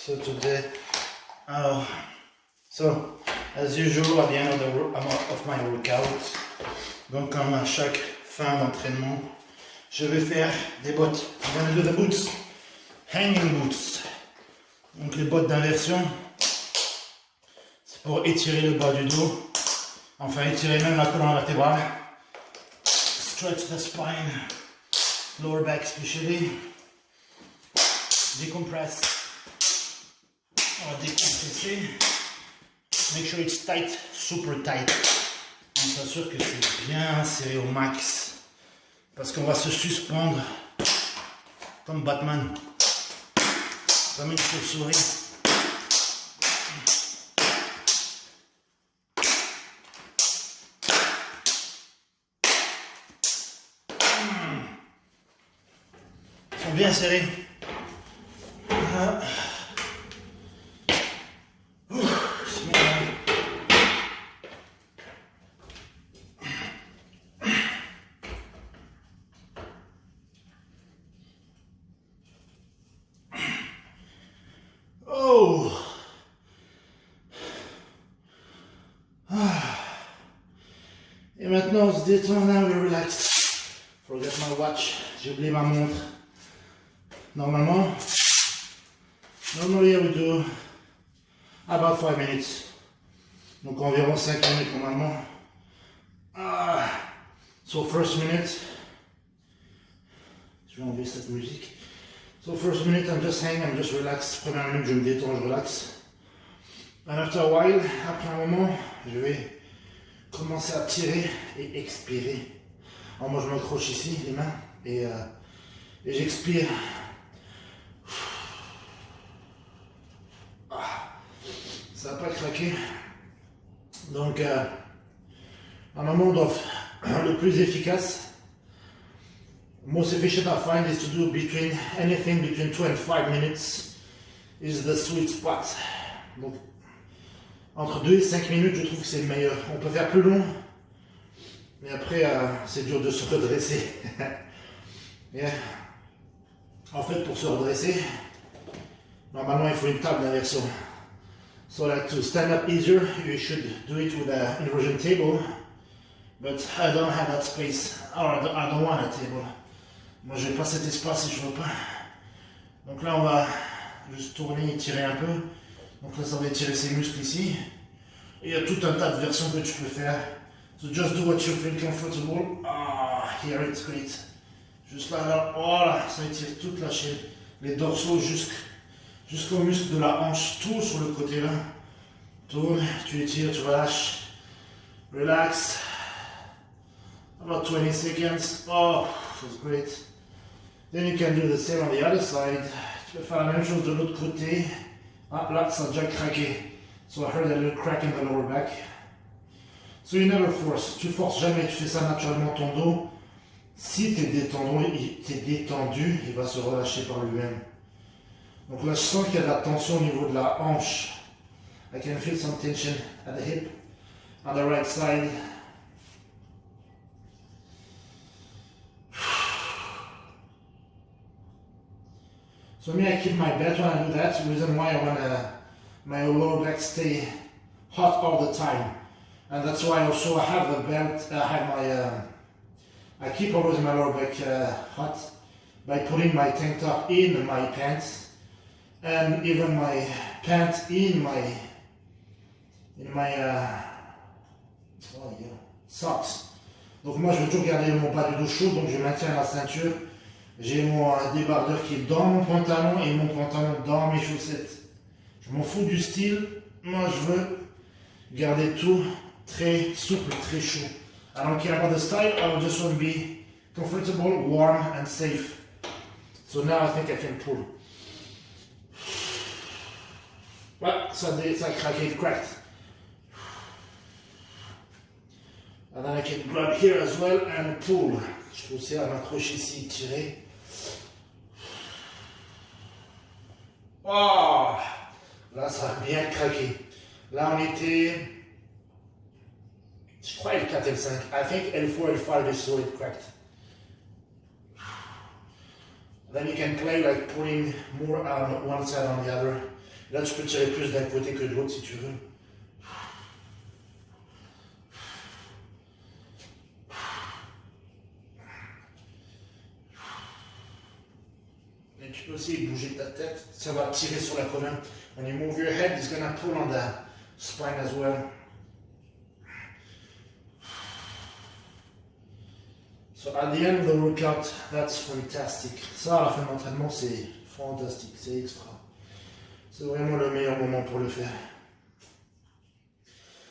So today, so as usual at the end of my workout, donc comme à chaque fin d'entraînement, je vais faire des bottes. I'm gonna do the boots, hanging boots. Donc les bottes d'inversion, c'est pour étirer le bas du dos, enfin étirer même la colonne vertébrale, stretch the spine, lower back especially, decompress. On va décompresser. Make sure it's tight, super tight. On s'assure que c'est bien serré au max. Parce qu'on va se suspendre comme Batman. Comme une chauve-souris. Ils sont bien serrés. Et maintenant on se détend, now we relax. Forget my watch, j'ai oublié ma montre. Normally I would do about 5 minutes. Donc environ 5 minutes normalement. So first minute, je vais enlever cette musique. So first minute I'm just hanging, I'm just relax. Première minute je me détends, je relaxe. And after a while, après un moment, je vais commencer à tirer et expirer. Alors moi je m'accroche ici les mains et j'expire. Ça n'a pas craqué. Donc un moment le plus efficace, most efficient I find is to do anything between 2 and 5 minutes is the sweet spot. Donc entre 2 et 5 minutes, je trouve que c'est le meilleur. On peut faire plus long, mais après, c'est dur de se redresser. Yeah. En fait, pour se redresser, normalement, il faut une table d'inversion. So like to stand up easier, you should do it with an inversion table. But I don't have that space, or I don't want a table. Moi, je n'ai pas cet espace et je ne veux pas. Donc là, on va juste tourner et tirer un peu. Donc là, ça va étirer ses muscles ici. Et il y a tout un tas de versions que tu peux faire. So just do what you feel comfortable. Here it's great. Juste là, voilà, ça étire toute la chaîne. Les dorsaux jusqu'au muscle de la hanche, tout sur le côté là. Tourne, tu étires, tu relâches. Relax. About 20 seconds. Oh, that's great. Then you can do the same on the other side. Tu peux faire la même chose de l'autre côté. Là, ça a déjà craqué. So I heard a little crack in the lower back. So you never force. Tu forces jamais, tu fais ça naturellement ton dos. Si tu es détendu, il va se relâcher par lui-même. Donc là, je sens qu'il y a de la tension au niveau de la hanche. I can feel some tension at the hip, on the right side. So me, I keep my belt when I do that. The reason why I want my lower back stay hot all the time, and that's why also I have the belt. I keep always my lower back hot by putting my tank top in my pants, and even my pants in my socks. Donc moi, je veux toujours garder mon bas du dos chaud, donc je maintiens la ceinture. J'ai mon débardeur qui est dans mon pantalon et mon pantalon dans mes chaussettes. Je m'en fous du style, moi je veux garder tout très souple, très chaud. I don't care about the style, I just want to be comfortable, warm and safe. So now I think I can pull. Ouais, ça a craqué, it cracked. And then I can grab here as well and pull. Je peux aussi m'accrocher ici, tirer. Oh, là, ça a bien craqué. Là, on était, je crois, L4, L5. I think L4, L5 is so it cracked. Then you can play like putting more on one side on the other. Là, tu peux tirer plus d'un côté que de l'autre si tu veux. Et tu peux aussi bouger ta tête. Ça va tirer sur la colonne. When you move your head, it's gonna pull on the spine as well. So at the end of the workout, that's fantastic. Ça, à la fin de l'entraînement, c'est fantastique, c'est extra. C'est vraiment le meilleur moment pour le faire.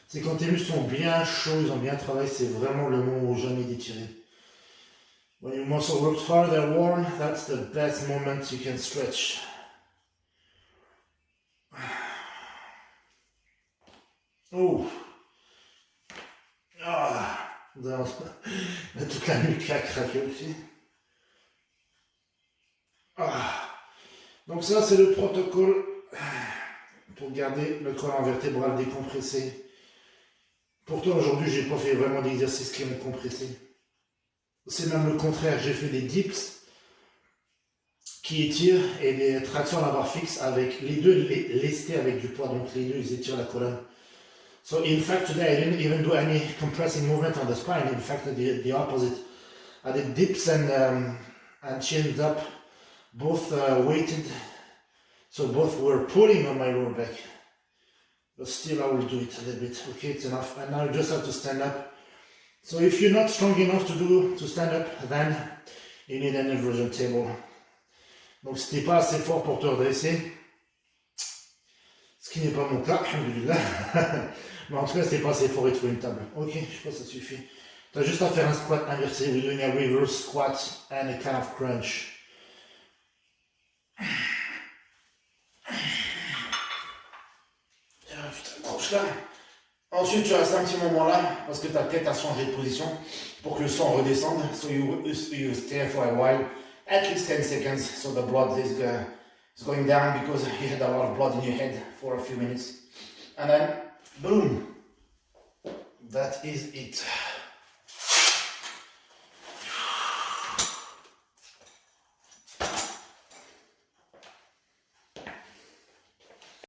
C'est quand tes muscles sont bien chauds, ils ont bien travaillé, c'est vraiment le moment où jamais d'étirer. When your muscle works hard, they're warm, that's the best moment you can stretch. Oh! Ah! Toute la nuque a craqué aussi. Ah. Donc ça c'est le protocole pour garder le colonne vertébrale décompressé. Pourtant aujourd'hui j'ai pas fait vraiment d'exercices qui m'ont compressé. C'est même le contraire, j'ai fait des dips qui étirent et des tractions à la barre fixe avec les deux lestés avec du poids, donc les deux ils étirent la colonne. So in fact today I didn't even do any compressing movement on the spine. In fact the opposite. I did dips and chins up, both weighted, so both were pulling on my lower back. But still I will do it a little bit. Okay, it's enough. And now you just have to stand up. So if you're not strong enough to stand up, then you need an inversion table. Donc si t'es pas assez fort pour te redresser, ce qui n'est pas mon cas, alhamdoulilah. Mais en tout cas, c'est pas assez fort, il te faut une table. Ok, je crois que ça suffit. Tu as juste à faire un squat inversé. We're doing a reverse squat and a calf crunch. Tu t'accroches là. Ensuite, tu restes un petit moment là, parce que ta tête a changé de position pour que le sang redescende. So you stay for a while, at least 10 seconds, so the blood is going down because you had a lot of blood in your head for a few minutes. And then, boom, that is it.